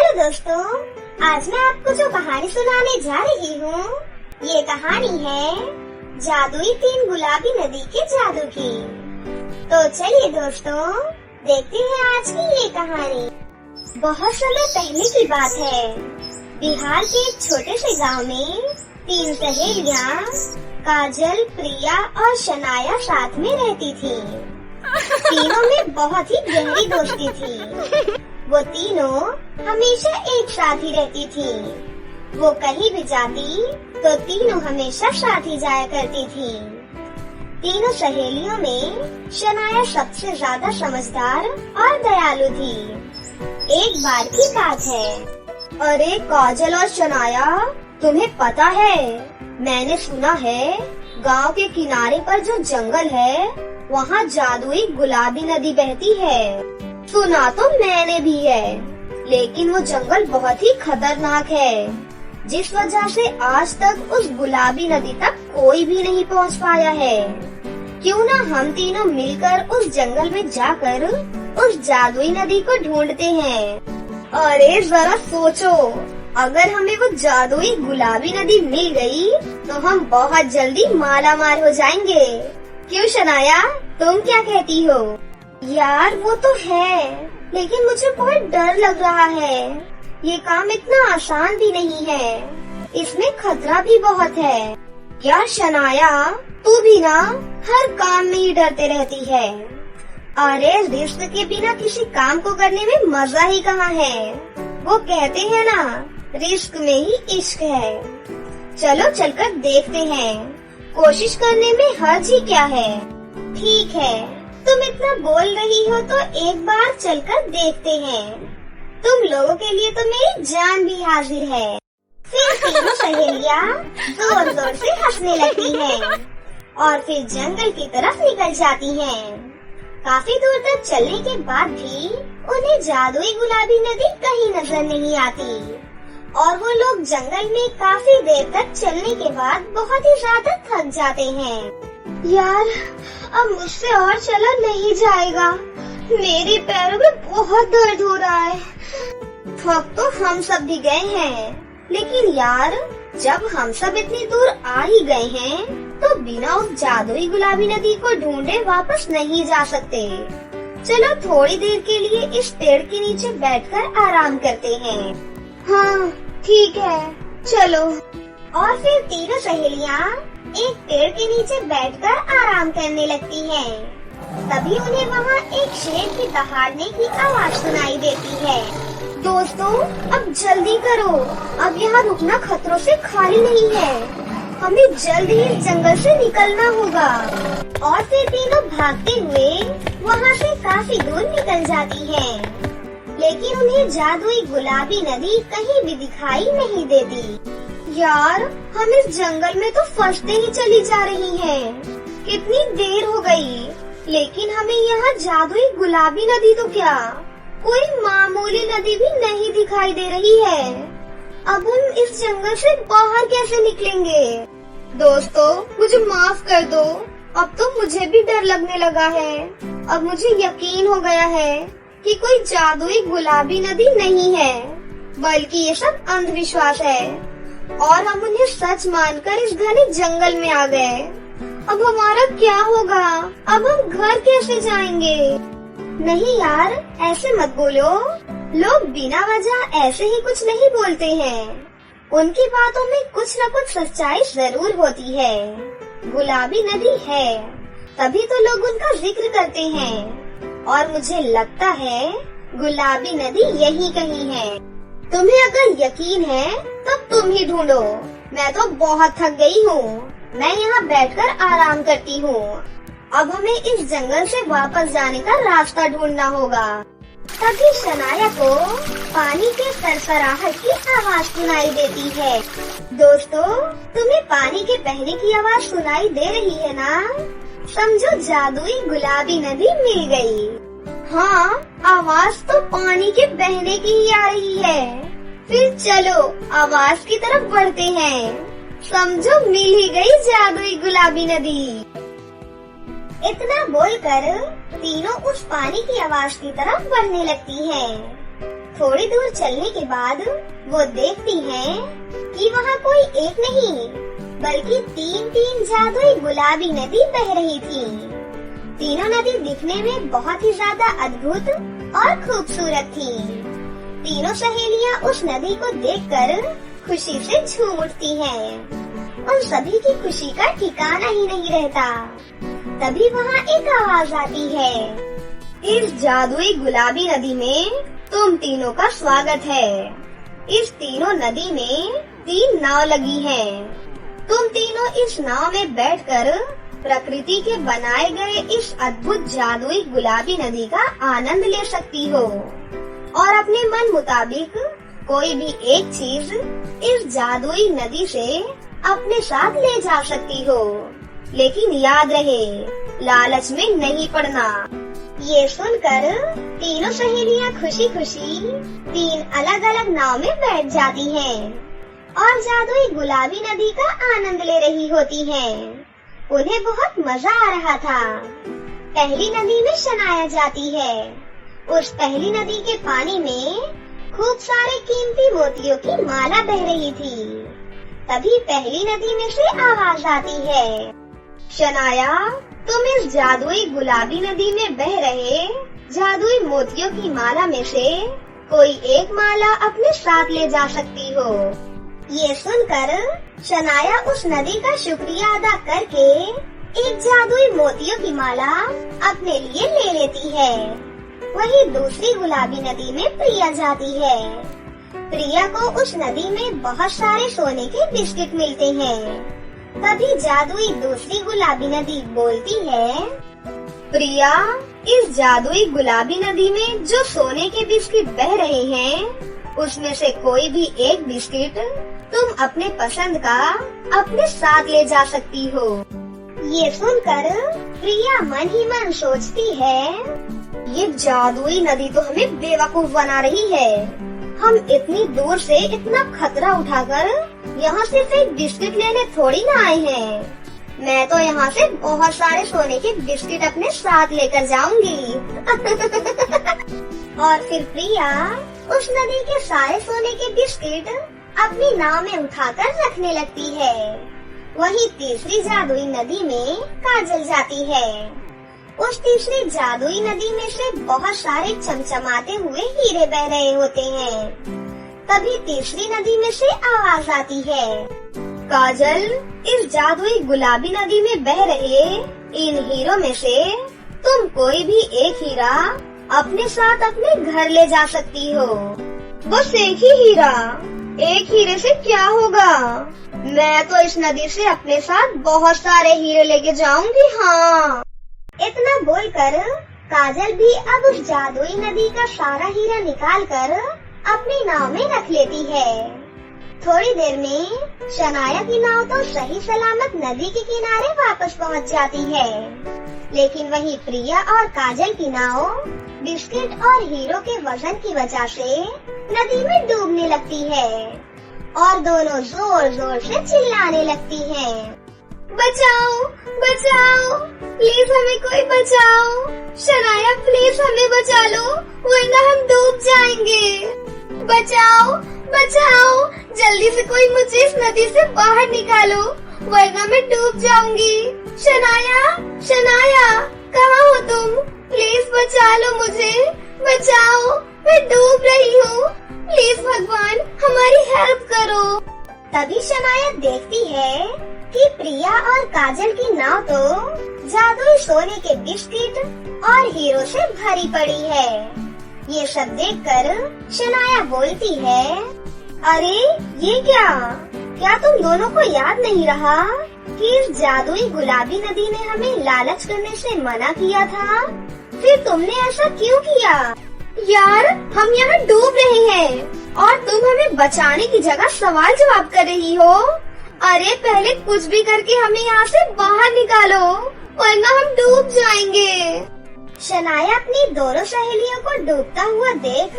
Hello दोस्तों, आज मैं आपको जो कहानी सुनाने जा रही हूँ, ये कहानी है जादुई 3 गुलाबी नदी के जादू की। तो चलिए दोस्तों, देखते हैं आज की ये कहानी। बहुत समय पहले की बात है। बिहार के एक छोटे से गांव में 3 सहेलियाँ काजल, प्रिया और शनाया साथ में रहती थीं। तीनों में बहुत ही गहरी दोस्ती थी। वो तीनों हमेशा एक साथ ही रहती थी। वो कहीं भी जाती तो तीनों हमेशा साथ ही जाया करती थी। तीनों सहेलियों में शनाया सबसे ज्यादा समझदार और दयालु थी। एक बार की बात है। अरे काजल और शनाया, तुम्हें पता है, मैंने सुना है गांव के किनारे पर जो जंगल है, वहाँ जादुई गुलाबी नदी बहती है। सुना तो मैंने भी है, लेकिन वो जंगल बहुत ही खतरनाक है, जिस वजह से आज तक उस गुलाबी नदी तक कोई भी नहीं पहुंच पाया है। क्यों ना हम तीनों मिलकर उस जंगल में जाकर उस जादुई नदी को ढूंढते हैं। अरे जरा सोचो, अगर हमें वो जादुई गुलाबी नदी मिल गई तो हम बहुत जल्दी माला माल हो जाएंगे। क्यों शनाया, तुम क्या कहती हो? यार वो तो है, लेकिन मुझे बहुत डर लग रहा है। ये काम इतना आसान भी नहीं है, इसमें खतरा भी बहुत है। यार शनाया, तू भी ना हर काम में ही डरते रहती है। अरे रिस्क के बिना किसी काम को करने में मजा ही कहाँ है। वो कहते हैं ना, रिस्क में ही इश्क है। चलो चलकर देखते हैं, कोशिश करने में हर्ज ही क्या है। ठीक है, तुम इतना बोल रही हो तो एक बार चलकर देखते हैं। तुम लोगों के लिए तो मेरी जान भी हाजिर है। फिर तीनों सहेलियाँ जोर जोर से हंसने लगती हैं और फिर जंगल की तरफ निकल जाती हैं। काफी दूर तक चलने के बाद भी उन्हें जादुई गुलाबी नदी कहीं नजर नहीं आती और वो लोग जंगल में काफी देर तक चलने के बाद बहुत ही ज्यादा थक जाते हैं। यार, अब मुझसे और चला नहीं जाएगा, मेरे पैरों में बहुत दर्द हो रहा है। थक तो हम सब भी गए हैं, लेकिन यार जब हम सब इतनी दूर आ ही गए हैं तो बिना उस जादुई गुलाबी नदी को ढूंढे वापस नहीं जा सकते। चलो थोड़ी देर के लिए इस पेड़ के नीचे बैठकर आराम करते हैं। हाँ ठीक है, चलो। और फिर तीनों सहेलियाँ एक पेड़ के नीचे बैठकर आराम करने लगती हैं। तभी उन्हें वहाँ एक शेर की दहाड़ने की आवाज सुनाई देती है। दोस्तों, अब जल्दी करो, अब यहाँ रुकना खतरों से खाली नहीं है। हमें जल्दी इस जंगल से निकलना होगा। और फिर तीनों भागते हुए वहाँ से काफी दूर निकल जाती हैं। लेकिन उन्हें जादुई गुलाबी नदी कहीं भी दिखाई नहीं देती। यार, हम इस जंगल में तो फंसते ही चली जा रही हैं। कितनी देर हो गई, लेकिन हमें यहाँ जादुई गुलाबी नदी तो क्या, कोई मामूली नदी भी नहीं दिखाई दे रही है। अब हम इस जंगल से बाहर कैसे निकलेंगे? दोस्तों, मुझे माफ कर दो, अब तो मुझे भी डर लगने लगा है। अब मुझे यकीन हो गया है कि कोई जादुई गुलाबी नदी नहीं है, बल्कि ये सब अंधविश्वास है और हम उन्हें सच मानकर इस घने जंगल में आ गए। अब हमारा क्या होगा? अब हम घर कैसे जाएंगे? नहीं यार, ऐसे मत बोलो। लोग बिना वजह ऐसे ही कुछ नहीं बोलते हैं। उनकी बातों में कुछ न कुछ सच्चाई जरूर होती है। गुलाबी नदी है, तभी तो लोग उनका जिक्र करते हैं। और मुझे लगता है गुलाबी नदी यही कहीं है। तुम्हें अगर यकीन है तो तुम ही ढूंढो। मैं तो बहुत थक गई हूँ, मैं यहाँ बैठकर आराम करती हूँ। अब हमें इस जंगल से वापस जाने का रास्ता ढूंढना होगा। तभी शनाया को पानी के सरसराहट की आवाज सुनाई देती है। दोस्तों, तुम्हें पानी के बहने की आवाज सुनाई दे रही है ना? समझो जादुई गुलाबी नदी मिल गई। हाँ, आवाज तो पानी के बहने की ही आ रही है। फिर चलो आवाज की तरफ बढ़ते हैं। समझो मिल ही गई जादुई गुलाबी नदी। इतना बोलकर तीनों उस पानी की आवाज की तरफ बढ़ने लगती हैं। थोड़ी दूर चलने के बाद वो देखती हैं कि वहाँ कोई एक नहीं बल्कि तीन जादुई गुलाबी नदी बह रही थी। तीनों नदी दिखने में बहुत ही ज्यादा अद्भुत और खूबसूरत थी। तीनों सहेलियाँ उस नदी को देखकर खुशी से झूम उठती हैं। उन सभी की खुशी का ठिकाना ही नहीं रहता। तभी वहाँ एक आवाज आती है, इस जादुई गुलाबी नदी में तुम तीनों का स्वागत है। इस तीनों नदी में 3 नाव लगी हैं। तुम तीनों इस नाव में बैठकर प्रकृति के बनाए गए इस अद्भुत जादुई गुलाबी नदी का आनंद ले सकती हो और अपने मन मुताबिक कोई भी एक चीज इस जादुई नदी से अपने साथ ले जा सकती हो। लेकिन याद रहे, लालच में नहीं पड़ना। ये सुनकर तीनों सहेलियाँ खुशी खुशी 3 अलग अलग नाव में बैठ जाती हैं और जादुई गुलाबी नदी का आनंद ले रही होती हैं। उन्हें बहुत मजा आ रहा था। पहली नदी में शनाया जाती है। उस पहली नदी के पानी में खूब सारे कीमती मोतियों की माला बह रही थी। तभी पहली नदी में से आवाज आती है, शनाया, तुम इस जादुई गुलाबी नदी में बह रहे जादुई मोतियों की माला में से कोई एक माला अपने साथ ले जा सकती हो। ये सुनकर शनाया उस नदी का शुक्रिया अदा करके एक जादुई मोतियों की माला अपने लिए ले लेती है। वहीं दूसरी गुलाबी नदी में प्रिया जाती है। प्रिया को उस नदी में बहुत सारे सोने के बिस्किट मिलते हैं। तभी जादुई दूसरी गुलाबी नदी बोलती है, प्रिया, इस जादुई गुलाबी नदी में जो सोने के बिस्किट बह रहे हैं, उसमें से कोई भी एक बिस्किट तुम अपने पसंद का अपने साथ ले जा सकती हो। ये सुनकर प्रिया मन ही मन सोचती है, ये जादुई नदी तो हमें बेवकूफ बना रही है। हम इतनी दूर से इतना खतरा उठाकर यहाँ सिर्फ एक बिस्किट लेने थोड़ी ना आए हैं। मैं तो यहाँ से बहुत सारे सोने के बिस्किट अपने साथ लेकर जाऊंगी। और फिर प्रिया उस नदी के सारे सोने के बिस्किट अपनी नाव में उठाकर रखने लगती है। वहीं तीसरी जादुई नदी में काजल जाती है। उस तीसरी जादुई नदी में से बहुत सारे चमचमाते हुए हीरे बह रहे होते हैं। तभी तीसरी नदी में से आवाज आती है, काजल, इस जादुई गुलाबी नदी में बह रहे इन हीरों में से तुम कोई भी एक हीरा अपने साथ अपने घर ले जा सकती हो। बस एक ही हीरा? एक हीरे से क्या होगा? मैं तो इस नदी से अपने साथ बहुत सारे हीरे लेके जाऊंगी। हाँ। इतना बोलकर काजल भी अब उस जादुई नदी का सारा हीरा निकालकर अपनी नाव में रख लेती है। थोड़ी देर में शनाया की नाव तो सही सलामत नदी के किनारे वापस पहुंच जाती है। लेकिन वहीं प्रिया और काजल की नाव बिस्किट और हीरो के वजन की वजह से नदी में डूबने लगती है और दोनों जोर जोर से चिल्लाने लगती हैं। बचाओ, बचाओ, प्लीज हमें कोई बचाओ। शनाया, प्लीज हमें बचा लो, वरना हम डूब जाएंगे। बचाओ, बचाओ, जल्दी से कोई मुझे इस नदी से बाहर निकालो, वरना मैं डूब जाऊंगी। शनाया, शनाया, कहाँ हो तुम? प्लीज बचा लो मुझे, बचाओ, मैं डूब रही हूँ। प्लीज भगवान, हमारी हेल्प करो। तभी शनाया देखती है कि प्रिया और काजल की नाव तो जादुई सोने के बिस्किट और हीरो से भरी पड़ी है। ये सब देखकर शनाया बोलती है, अरे ये क्या तुम दोनों को याद नहीं रहा कि इस जादुई गुलाबी नदी ने हमें लालच करने से मना किया था? फिर तुमने ऐसा क्यों किया? यार, हम यहाँ डूब रहे हैं और तुम हमें बचाने की जगह सवाल जवाब कर रही हो। अरे पहले कुछ भी करके हमें यहाँ से बाहर निकालो, वरना हम डूब जाएंगे। शनाया अपनी दोनों सहेलियों को डूबता हुआ देख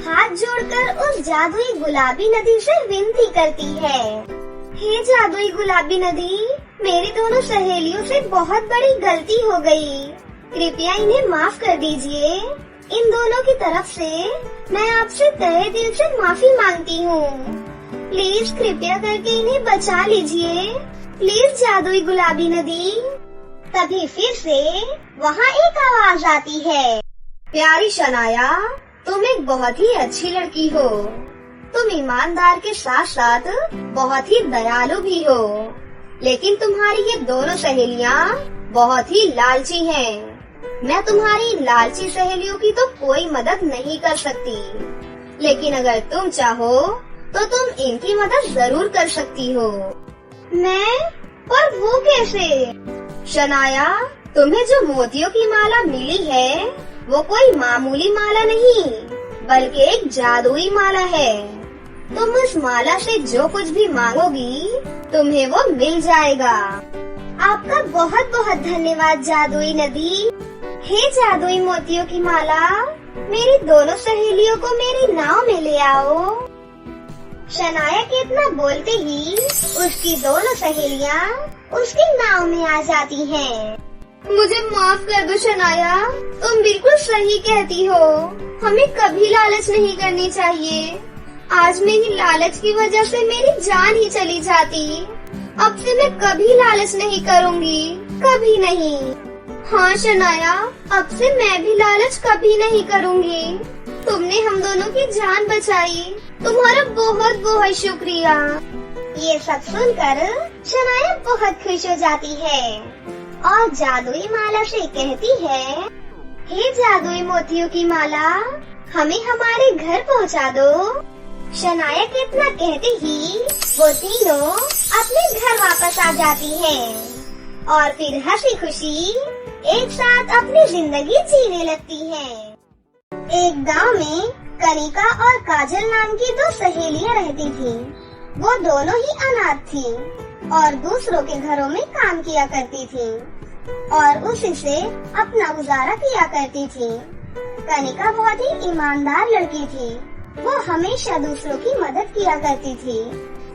हाथ जोड़कर उस जादुई गुलाबी नदी से विनती करती है, हे जादुई गुलाबी नदी, मेरी दोनों सहेलियों से बहुत बड़ी गलती हो गई। कृपया इन्हें माफ कर दीजिए। इन दोनों दोनों की तरफ से मैं आपसे तहे दिल से माफी मांगती हूँ। प्लीज कृपया करके इन्हें बचा लीजिए, प्लीज जादुई गुलाबी नदी। तभी फिर से वहाँ एक आवाज आती है, प्यारी शनाया, तुम एक बहुत ही अच्छी लड़की हो। तुम ईमानदार के साथ साथ बहुत ही दयालु भी हो, लेकिन तुम्हारी ये दोनों सहेलियाँ बहुत ही लालची हैं। मैं तुम्हारी लालची सहेलियों की तो कोई मदद नहीं कर सकती, लेकिन अगर तुम चाहो तो तुम इनकी मदद जरूर कर सकती हो। मैं? पर वो कैसे? शनाया, तुम्हें जो मोतियों की माला मिली है वो कोई मामूली माला नहीं, बल्कि एक जादुई माला है। तुम उस माला से जो कुछ भी मांगोगी तुम्हें वो मिल जाएगा। आपका बहुत बहुत धन्यवाद जादुई नदी। हे जादुई मोतियों की माला, मेरी दोनों सहेलियों को मेरी नाव में ले आओ। शनाया के इतना बोलते ही उसकी दोनों सहेलियाँ उसकी नाव में आ जाती हैं। मुझे माफ कर दो शनाया, तुम बिल्कुल सही कहती हो। हमें कभी लालच नहीं करनी चाहिए। आज मेरी लालच की वजह से मेरी जान ही चली जाती। अब से मैं कभी लालच नहीं करूँगी, कभी नहीं। हाँ शनाया, अब से मैं भी लालच कभी नहीं करूँगी। तुमने हम दोनों की जान बचाई, तुम्हारा बहुत बहुत शुक्रिया। ये सब सुनकर शनाया बहुत खुश हो जाती है और जादुई माला से कहती है, हे जादुई मोतियों की माला, हमें हमारे घर पहुंचा दो। शनाया के इतना कहते ही वो तीनों अपने घर वापस आ जाती हैं और फिर हंसी खुशी एक साथ अपनी जिंदगी जीने लगती हैं। एक गांव में कनिका और काजल नाम की दो सहेलियां रहती थीं। वो दोनों ही अनाथ थीं और दूसरों के घरों में काम किया करती थीं और उसी से अपना गुजारा किया करती थीं। कनिका बहुत ही ईमानदार लड़की थी। वो हमेशा दूसरों की मदद किया करती थी,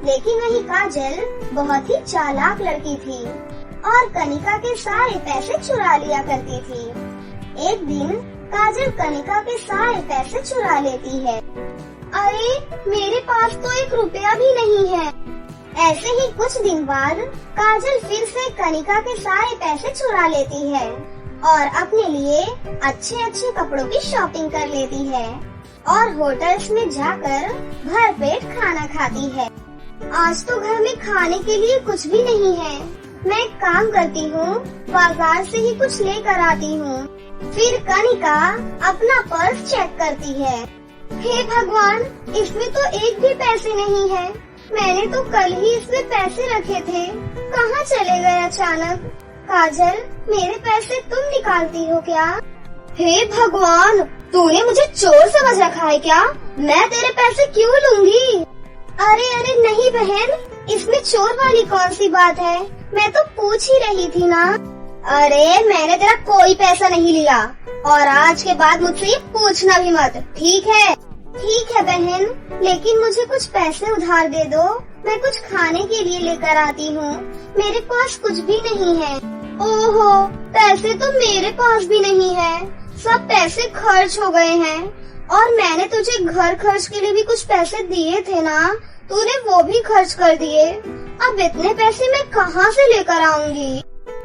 लेकिन वही काजल बहुत ही चालाक लड़की थी और कनिका के सारे पैसे चुरा लिया करती थी। एक दिन काजल कनिका के सारे पैसे चुरा लेती है। अरे मेरे पास तो 1 रुपया भी नहीं है। ऐसे ही कुछ दिन बाद काजल फिर से कनिका के सारे पैसे चुरा लेती है और अपने लिए अच्छे अच्छे कपड़ों की शॉपिंग कर लेती है और होटल्स में जाकर भर पेट खाना खाती है। आज तो घर में खाने के लिए कुछ भी नहीं है। मैं एक काम करती हूँ, बाजार से ही कुछ लेकर आती हूँ। फिर कनिका अपना पर्स चेक करती है। हे भगवान, इसमें तो एक भी पैसे नहीं है। मैंने तो कल ही इसमें पैसे रखे थे, कहाँ चले गए अचानक? काजल, मेरे पैसे तुम निकालती हो क्या? हे भगवान, तूने मुझे चोर समझ रखा है क्या? मैं तेरे पैसे क्यों लूंगी? अरे अरे नहीं बहन, इसमें चोर वाली कौन सी बात है? मैं तो पूछ ही रही थी ना। अरे मैंने तेरा कोई पैसा नहीं लिया और आज के बाद मुझसे ये पूछना भी मत, ठीक है? ठीक है बहन, लेकिन मुझे कुछ पैसे उधार दे दो, मैं कुछ खाने के लिए लेकर आती हूँ। मेरे पास कुछ भी नहीं है। ओहो, पैसे तो मेरे पास भी नहीं है, सब पैसे खर्च हो गए हैं। और मैंने तुझे घर खर्च के लिए भी कुछ पैसे दिए थे ना, तूने वो भी खर्च कर दिए। अब इतने पैसे मैं कहाँ से लेकर आऊंगी?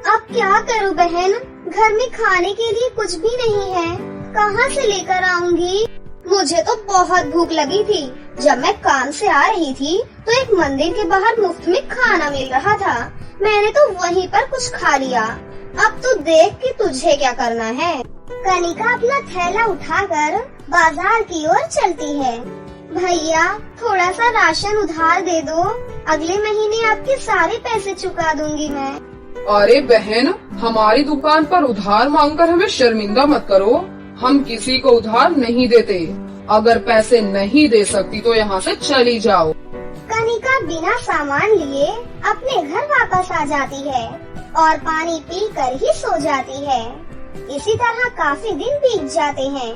अब क्या करूँ बहन, घर में खाने के लिए कुछ भी नहीं है, कहाँ से लेकर आऊंगी? मुझे तो बहुत भूख लगी थी। जब मैं काम से आ रही थी तो एक मंदिर के बाहर मुफ्त में खाना मिल रहा था, मैंने तो वहीं पर कुछ खा लिया। अब तो देख कि तुझे क्या करना है। कनिका अपना थैला उठाकर बाजार की ओर चलती है। भैया, थोड़ा सा राशन उधार दे दो, अगले महीने आपके सारे पैसे चुका दूंगी मैं। अरे बहन, हमारी दुकान पर उधार मांगकर हमें शर्मिंदा मत करो। हम किसी को उधार नहीं देते। अगर पैसे नहीं दे सकती तो यहाँ से चली जाओ। कनिका बिना सामान लिए अपने घर वापस आ जाती है और पानी पीकर ही सो जाती है। इसी तरह काफी दिन बीत जाते हैं।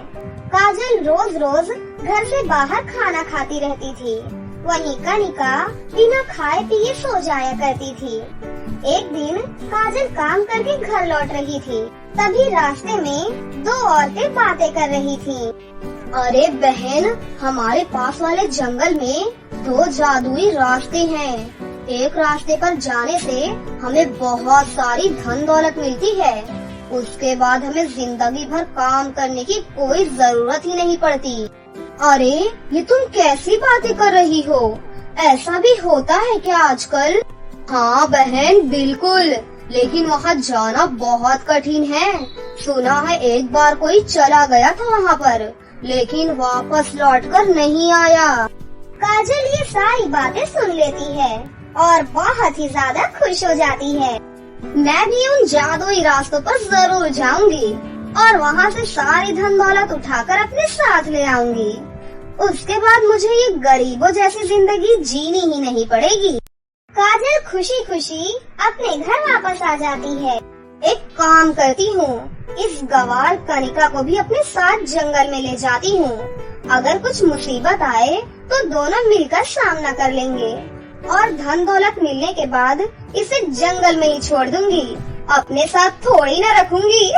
काजल रोज रोज घर से बाहर खाना खाती रहती थी, वहीं कनिका बिना खाए पिए सो जाया करती थी। एक दिन काजल काम करके घर लौट रही थी तभी रास्ते में दो औरतें बातें कर रही थीं। अरे बहन, हमारे पास वाले जंगल में दो जादुई रास्ते हैं। एक रास्ते पर जाने से हमें बहुत सारी धन दौलत मिलती है। उसके बाद हमें जिंदगी भर काम करने की कोई जरूरत ही नहीं पड़ती। अरे ये तुम कैसी बातें कर रही हो? ऐसा भी होता है क्या आजकल? हाँ बहन, बिल्कुल, लेकिन वहाँ जाना बहुत कठिन है। सुना है एक बार कोई चला गया था वहाँ पर, लेकिन वापस लौटकर नहीं आया। काजल ये सारी बातें सुन लेती है और बहुत ही ज्यादा खुश हो जाती है। मैं भी उन जादुई रास्तों पर जरूर जाऊंगी और वहाँ से सारी धन दौलत उठाकर अपने साथ ले आऊंगी। उसके बाद मुझे ये गरीबों जैसी जिंदगी जीनी ही नहीं पड़ेगी। काजल खुशी खुशी अपने घर वापस आ जाती है। एक काम करती हूँ, इस गवार कनिका को भी अपने साथ जंगल में ले जाती हूँ। अगर कुछ मुसीबत आए तो दोनों मिलकर सामना कर लेंगे और धन दौलत मिलने के बाद इसे जंगल में ही छोड़ दूंगी, अपने साथ थोड़ी न रखूंगी।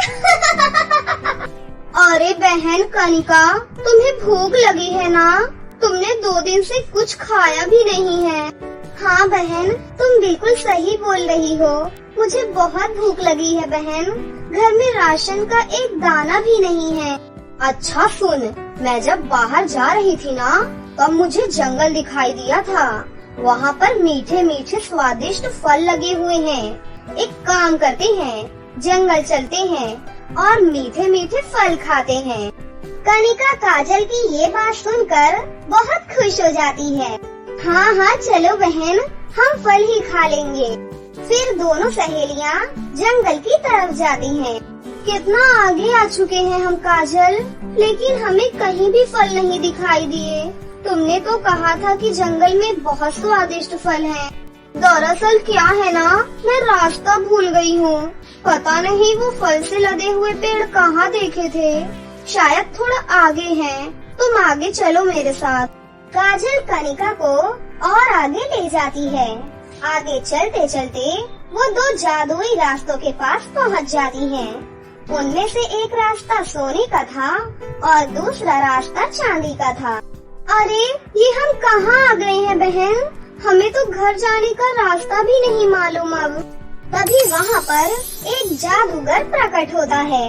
अरे बहन कनिका, तुम्हें भूख लगी है ना? तुमने 2 दिन से कुछ खाया भी नहीं है। हाँ बहन, तुम बिल्कुल सही बोल रही हो, मुझे बहुत भूख लगी है बहन। घर में राशन का एक दाना भी नहीं है। अच्छा सुन, मैं जब बाहर जा रही थी ना, तब मुझे जंगल दिखाई दिया था। वहाँ पर मीठे मीठे स्वादिष्ट फल लगे हुए हैं। एक काम करते हैं, जंगल चलते हैं और मीठे मीठे फल खाते हैं। कनिका काजल की ये बात सुनकर बहुत खुश हो जाती है। हाँ हाँ चलो बहन, हम फल ही खा लेंगे। फिर दोनों सहेलियाँ जंगल की तरफ जाती हैं। कितना आगे आ चुके हैं हम काजल, लेकिन हमें कहीं भी फल नहीं दिखाई दिए। तुमने तो कहा था कि जंगल में बहुत स्वादिष्ट फल हैं। दरअसल क्या है ना, मैं रास्ता भूल गई हूँ। पता नहीं वो फल से लदे हुए पेड़ कहाँ देखे थे। शायद थोड़ा आगे हैं। तुम आगे चलो मेरे साथ। काजल कनिका को और आगे ले जाती है। आगे चलते चलते वो 2 जादुई रास्तों के पास पहुँच जाती हैं। उनमें से एक रास्ता सोने का था और दूसरा रास्ता चांदी का था। अरे ये हम कहाँ आ गए हैं बहन? हमें तो घर जाने का रास्ता भी नहीं मालूम। अब तभी वहाँ पर एक जादूगर प्रकट होता है।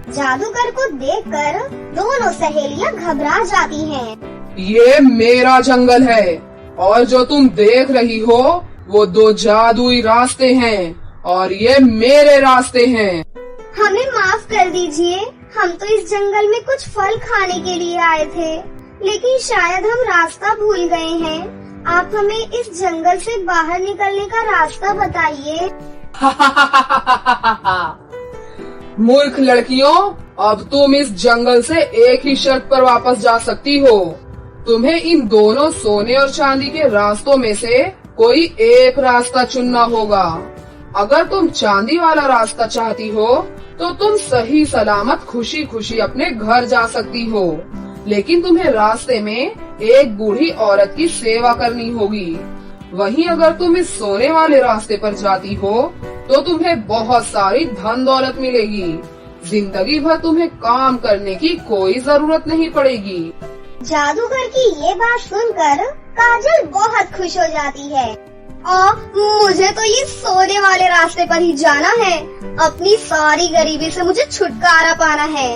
जादूगर को देखकर दोनों सहेलियाँ घबरा जाती हैं। ये मेरा जंगल है और जो तुम देख रही हो वो 2 जादुई रास्ते हैं और ये मेरे रास्ते हैं। हमें माफ कर दीजिए, हम तो इस जंगल में कुछ फल खाने के लिए आए थे, लेकिन शायद हम रास्ता भूल गए हैं। आप हमें इस जंगल से बाहर निकलने का रास्ता बताइए। मूर्ख लड़कियों, अब तुम इस जंगल से एक ही शर्त पर वापस जा सकती हो। तुम्हें इन दोनों सोने और चांदी के रास्तों में से कोई एक रास्ता चुनना होगा। अगर तुम चांदी वाला रास्ता चाहती हो तो तुम सही सलामत खुशी खुशी अपने घर जा सकती हो, लेकिन तुम्हें रास्ते में एक बूढ़ी औरत की सेवा करनी होगी। वहीं अगर तुम इस सोने वाले रास्ते पर जाती हो तो तुम्हें बहुत सारी धन दौलत मिलेगी। जिंदगी भर तुम्हें काम करने की कोई जरूरत नहीं पड़ेगी। जादूगर की ये बात सुनकर काजल बहुत खुश हो जाती है। और मुझे तो ये सोने वाले रास्ते पर ही जाना है। अपनी सारी गरीबी से मुझे छुटकारा पाना है।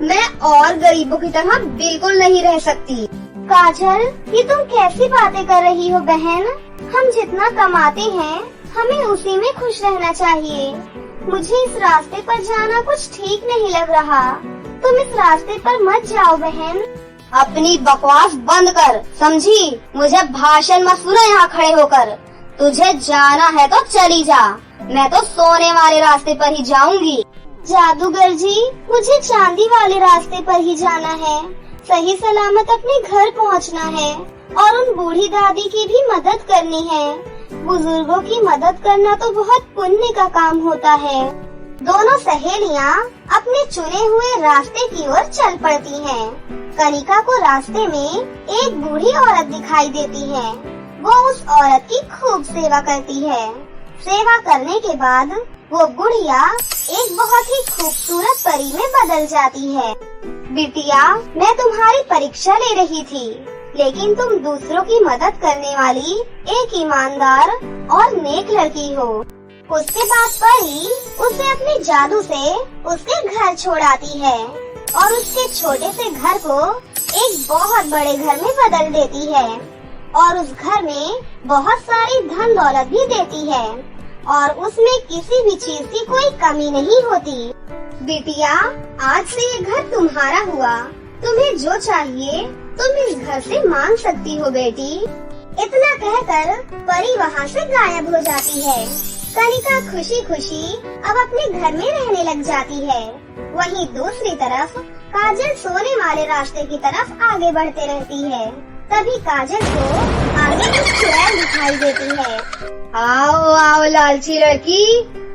मैं और गरीबों की तरह बिल्कुल नहीं रह सकती। काजल, ये तुम कैसी बातें कर रही हो बहन? हम जितना कमाते हैं हमें उसी में खुश रहना चाहिए। मुझे इस रास्ते पर जाना कुछ ठीक नहीं लग रहा। तुम इस रास्ते पर मत जाओ बहन। अपनी बकवास बंद कर, समझी? मुझे भाषण मत सुनो यहाँ खड़े होकर। तुझे जाना है तो चली जा, मैं तो सोने वाले रास्ते पर ही जाऊंगी। जादूगर जी, मुझे चांदी वाले रास्ते पर ही जाना है। सही सलामत अपने घर पहुंचना है और उन बूढ़ी दादी की भी मदद करनी है। बुजुर्गों की मदद करना तो बहुत पुण्य का काम होता है। दोनों सहेलियां अपने चुने हुए रास्ते की ओर चल पड़ती हैं। कनिका को रास्ते में एक बूढ़ी औरत दिखाई देती है। वो उस औरत की खूब सेवा करती है। सेवा करने के बाद वो बुढ़िया एक बहुत ही खूबसूरत परी में बदल जाती है। बिटिया, मैं तुम्हारी परीक्षा ले रही थी, लेकिन तुम दूसरों की मदद करने वाली एक ईमानदार और नेक लड़की हो। उसके बाद परी उसे अपने जादू से उसके घर छोड़ आती है और उसके छोटे से घर को एक बहुत बड़े घर में बदल देती है और उस घर में बहुत सारी धन दौलत भी देती है और उसमें किसी भी चीज की कोई कमी नहीं होती। बिटिया, आज से ये घर तुम्हारा हुआ। तुम्हें जो चाहिए तुम इस घर से मांग सकती हो बेटी। इतना कहकर परी वहाँ से गायब हो जाती है। कनिका खुशी खुशी अब अपने घर में रहने लग जाती है। वहीं दूसरी तरफ काजल सोने वाले रास्ते की तरफ आगे बढ़ते रहती है। तभी काजल को आगे एक चुड़ैल दिखाई देती है। आओ आओ लालची लड़की,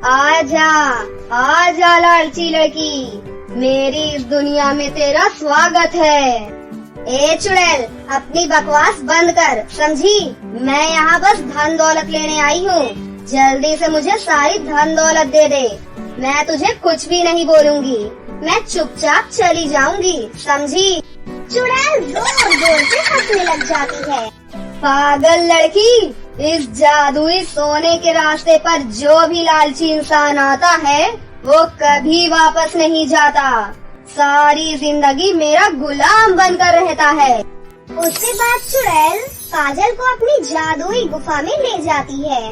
आजा लालची लड़की, मेरी इस दुनिया में तेरा स्वागत है। ए चुड़ैल, अपनी बकवास बंद कर, समझी? मैं यहाँ बस धन दौलत लेने आई हूँ। जल्दी से मुझे सारी धन दौलत दे दे। मैं तुझे कुछ भी नहीं बोलूँगी, मैं चुपचाप चली जाऊंगी, समझी? चुड़ैल जोर जोर से हंसने लग जाती है। पागल लड़की, इस जादुई सोने के रास्ते पर जो भी लालची इंसान आता है वो कभी वापस नहीं जाता। सारी जिंदगी मेरा गुलाम बनकर रहता है। उसके बाद चुड़ैल काजल को अपनी जादुई गुफा में ले जाती है।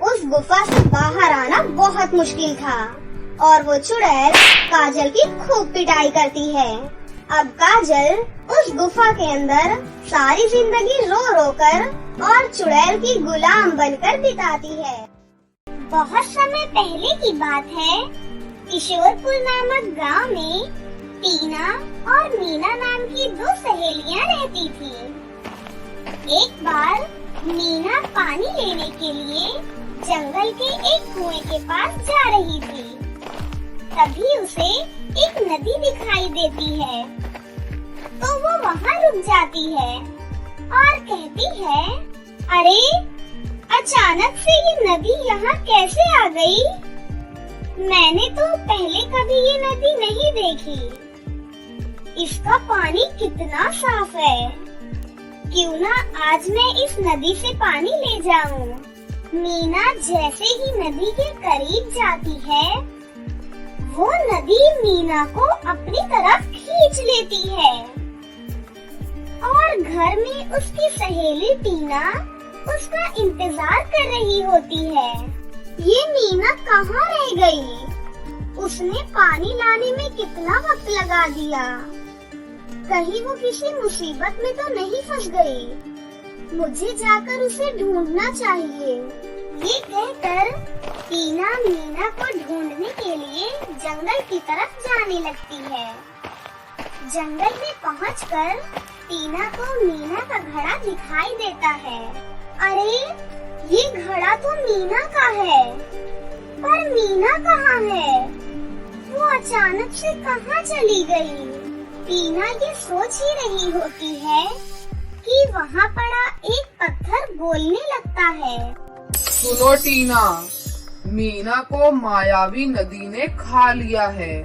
उस गुफा से बाहर आना बहुत मुश्किल था और वो चुड़ैल काजल की खूब पिटाई करती है। अब काजल उस गुफा के अंदर सारी जिंदगी रो रो कर और चुड़ैल की गुलाम बनकर बिताती है। बहुत समय पहले की बात है। किशोरपुर नामक गांव में टीना और मीना नाम की दो सहेलियां रहती थी। एक बार मीना पानी लेने के लिए जंगल के एक कुएं के पास जा रही थी। तभी उसे एक नदी दिखाई देती है, तो वो वहाँ रुक जाती है और कहती है, अरे अचानक से ये नदी यहाँ कैसे आ गई? मैंने तो पहले कभी ये नदी नहीं देखी। इसका पानी कितना साफ है। क्यों ना आज मैं इस नदी से पानी ले जाऊं। मीना जैसे ही नदी के करीब जाती है, वो नदी मीना को अपनी तरफ खींच लेती है और घर में उसकी सहेली टीना उसका इंतजार कर रही होती है। ये मीना कहाँ रह गई? उसने पानी लाने में कितना वक्त लगा दिया। कहीं वो किसी मुसीबत में तो नहीं फंस गई। मुझे जाकर उसे ढूंढना चाहिए। ये कहकर टीना मीना को ढूंढने के लिए जंगल की तरफ जाने लगती है। जंगल में पहुंचकर टीना को मीना का घड़ा दिखाई देता है। अरे ये घड़ा तो मीना का है, पर मीना कहाँ है? वो अचानक से कहाँ चली गई? टीना ये सोच ही रही होती है कि वहाँ पड़ा एक पत्थर बोलने लगता है। सुनो टीना, मीना को मायावी नदी ने खा लिया है।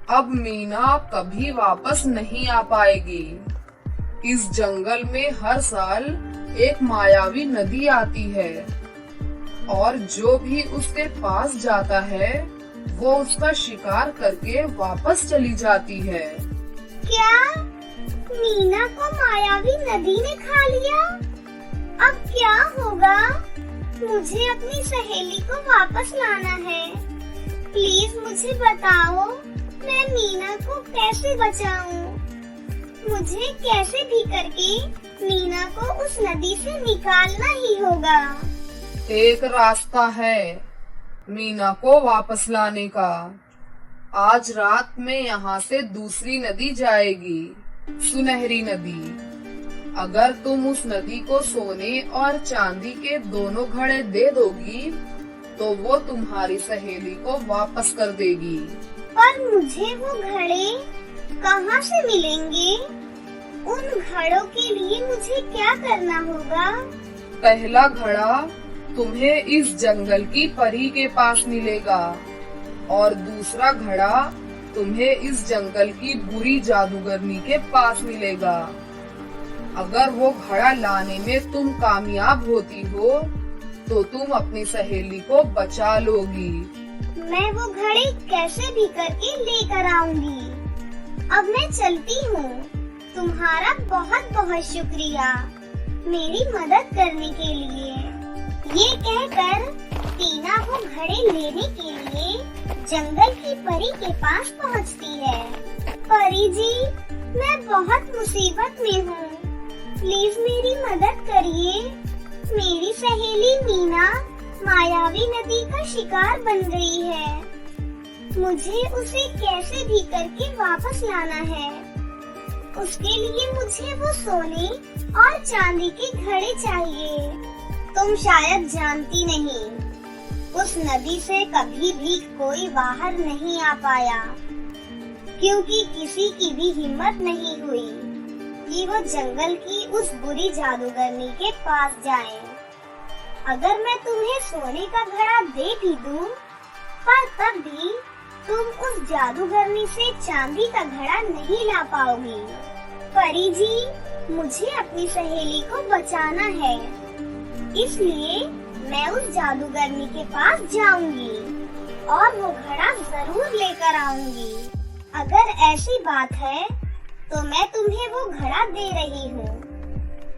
अब मीना कभी वापस नहीं आ पाएगी। इस जंगल में हर साल एक मायावी नदी आती है और जो भी उसके पास जाता है वो उसका शिकार करके वापस चली जाती है। क्या मीना को मायावी नदी ने खा लिया? अब क्या होगा? मुझे अपनी सहेली को वापस लाना है। प्लीज मुझे बताओ, मैं मीना को कैसे बचाऊं? मुझे कैसे भी करके मीना को उस नदी से निकालना ही होगा। एक रास्ता है मीना को वापस लाने का। आज रात में यहाँ से दूसरी नदी जाएगी, सुनहरी नदी। अगर तुम उस नदी को सोने और चांदी के दोनों घड़े दे दोगी तो वो तुम्हारी सहेली को वापस कर देगी। पर मुझे वो घड़े कहाँ से मिलेंगे? उन घड़ों के लिए मुझे क्या करना होगा? पहला घड़ा तुम्हें इस जंगल की परी के पास मिलेगा और दूसरा घड़ा तुम्हें इस जंगल की बुरी जादूगरनी के पास मिलेगा। अगर वो घड़ा लाने में तुम कामयाब होती हो तो तुम अपनी सहेली को बचा लोगी। मैं वो घड़े कैसे भी करके लेकर आऊंगी। अब मैं चलती हूँ। तुम्हारा बहुत बहुत शुक्रिया मेरी मदद करने के लिए। ये कहकर टीना वो घड़े लेने के लिए जंगल की परी के पास पहुँचती है। परी जी, मैं बहुत मुसीबत में हूँ, प्लीज मेरी मदद करिए। मेरी सहेली मीना मायावी नदी का शिकार बन गई है। मुझे उसे कैसे भी करके वापस लाना है। उसके लिए मुझे वो सोने और चांदी के घड़े चाहिए। तुम शायद जानती नहीं, उस नदी से कभी भी कोई बाहर नहीं आ पाया, क्योंकि किसी की भी हिम्मत नहीं हुई कि वो जंगल की उस बुरी जादूगरनी के पास जाए। अगर मैं तुम्हें सोने का घड़ा दे भी दूं, पर तब भी तुम उस जादूगरनी से चांदी का घड़ा नहीं ला पाओगी। परी जी, मुझे अपनी सहेली को बचाना है, इसलिए मैं उस जादूगरनी के पास जाऊंगी और वो घड़ा जरूर लेकर आऊंगी। अगर ऐसी बात है तो मैं तुम्हें वो घड़ा दे रही हूँ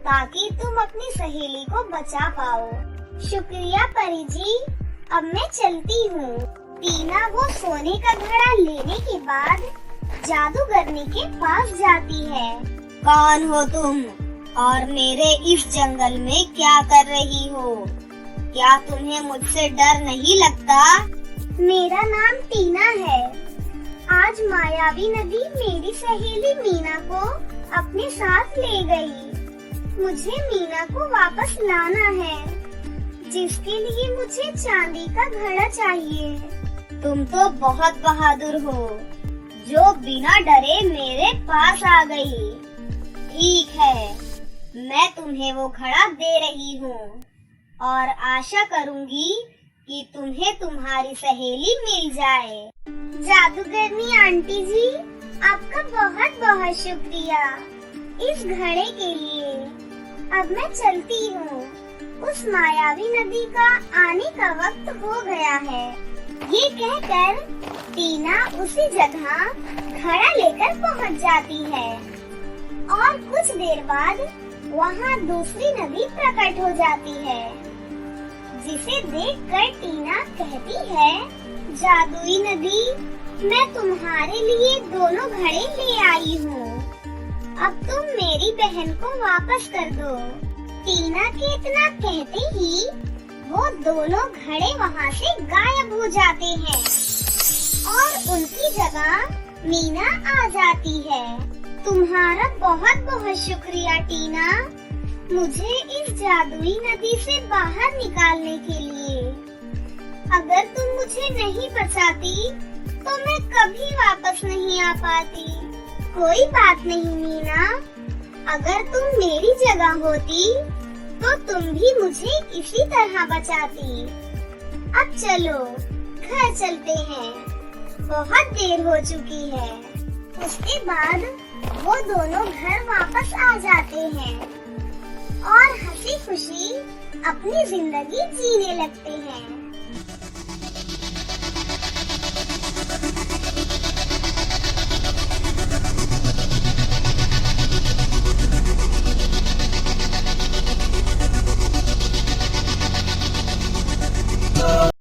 ताकि तुम अपनी सहेली को बचा पाओ। शुक्रिया परी जी, अब मैं चलती हूँ। टीना वो सोने का घड़ा लेने के बाद जादूगरनी के पास जाती है। कौन हो तुम और मेरे इस जंगल में क्या कर रही हो? क्या तुम्हें मुझसे डर नहीं लगता? मेरा नाम टीना है। आज मायावी नदी मेरी सहेली मीना को अपने साथ ले गई। मुझे मीना को वापस लाना है, जिसके लिए मुझे चांदी का घड़ा चाहिए। तुम तो बहुत बहादुर हो, जो बिना डरे मेरे पास आ गई। ठीक है, मैं तुम्हें वो घड़ा दे रही हूँ और आशा करूँगी कि तुम्हें तुम्हारी सहेली मिल जाए। जादूगरनी आंटी जी, आपका बहुत बहुत शुक्रिया इस घड़े के लिए। अब मैं चलती हूँ। उस मायावी नदी का आने का वक्त हो गया है। ये कहकर टीना उसी जगह घड़ा लेकर पहुँच जाती है और कुछ देर बाद वहाँ दूसरी नदी प्रकट हो जाती है, जिसे देखकर टीना कहती है, जादुई नदी, मैं तुम्हारे लिए दोनों घड़े ले आई हूँ। अब तुम मेरी बहन को वापस कर दो। टीना के इतना कहते ही वो दोनों घड़े वहाँ से गायब हो जाते हैं और उनकी जगह मीना आ जाती है। तुम्हारा बहुत बहुत शुक्रिया टीना, मुझे इस जादुई नदी से बाहर निकालने के लिए। अगर तुम मुझे नहीं बचाती तो मैं कभी वापस नहीं आ पाती। कोई बात नहीं मीना, अगर तुम मेरी जगह होती तो तुम भी मुझे इसी तरह बचाती। अब चलो घर चलते हैं, बहुत देर हो चुकी है। उसके बाद वो दोनों घर वापस आ जाते हैं और हंसी खुशी अपनी जिंदगी जीने लगते हैं।